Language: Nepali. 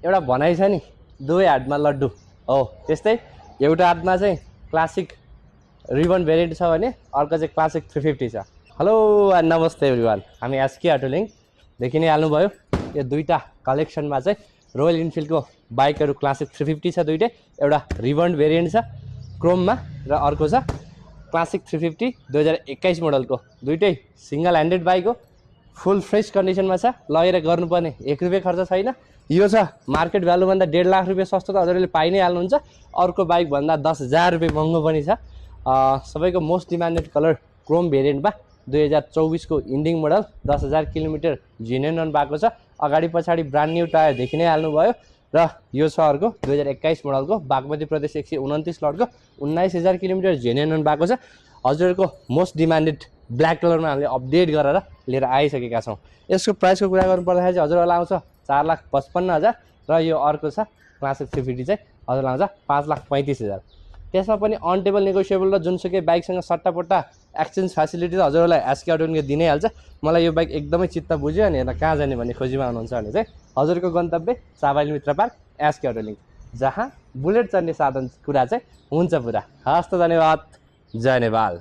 एउटा भनाइ छ नि दुवै हातमा लड्डु हो त्यस्तै एउटा हातमा चाहिँ क्लासिक रिबन भेरिएन्ट छ भने अर्को चाहिँ क्लासिक 350 छ। हेलो एन्ड नमस्ते एभ्रिवान, हामी एसके अटो लिङ्क देखि नै हाल्नुभयो। यो दुईटा कलेक्सनमा चाहिँ रोयल इनफिल्डको बाइकहरू क्लासिक 350 छ दुईटै, एउटा रिबन भेरिएन्ट छ क्रोममा र अर्को छ क्लासिक 350 2021 मोडलको। दुईटै सिंगल ह्यान्डेड बाइक हो, फुल फ्रेस कन्डिसनमा छ, लगेर गर्नुपर्ने 1 रुपियाँ खर्च छैन। यो छ मार्केट भ्यालुभन्दा 1.5 लाख रुपियाँ सस्तो त हजुरले पाइ नै हाल्नुहुन्छ। अर्को बाइक भन्दा 10,000 रुपियाँ महँगो पनि छ। सबैको मोस्ट डिमान्डेड कलर क्रोम भेरिएन्टमा 2024 को ending model 10,000 kilometre genuine run भएको छ। अगाडि पछाडि ब्रान्ड न्यू टायर देखि नै हाल्नुभयो र यो छ अर्को 2021 मोडलको बागमती प्रदेश 129 लटको 19,000 किलोमिटर जेन्युन रन भएको छ। हजुरहरूको मोस्ट डिमान्डेड ब्ल्याक कलरमा हामीले अपडेट गरेर लिएर आइसकेका छौँ। यसको प्राइसको कुरा गर्नु पर्दाखेरि चाहिँ हजुरहरूलाई आउँछ 4,55,000 र यो अर्को छ क्लासिक 350 चाहिँ हजुरलाई आउँछ 5,35,000। त्यसमा पनि अन टेबल नेगोसिएबल र जुनसुकै बाइकसँग सट्टापट्टा एक्सचेन्ज फ्यासिलिटी त हजुरहरूलाई एसके अटो लिङ्कले दिनै हाल्छ। मलाई यो बाइक एकदमै चित्त बुझ्यो अनि हेर्न कहाँ जाने भन्ने खोजीमा हुनुहुन्छ भने चाहिँ हजुरको गन्तव्य चाबाइल मित्र पार्क एसके अटो लिङ्क, जहाँ बुलेट चढ्ने साधन कुरा चाहिँ हुन्छ पुरा। हस्त धन्यवाद, जय नेपाल।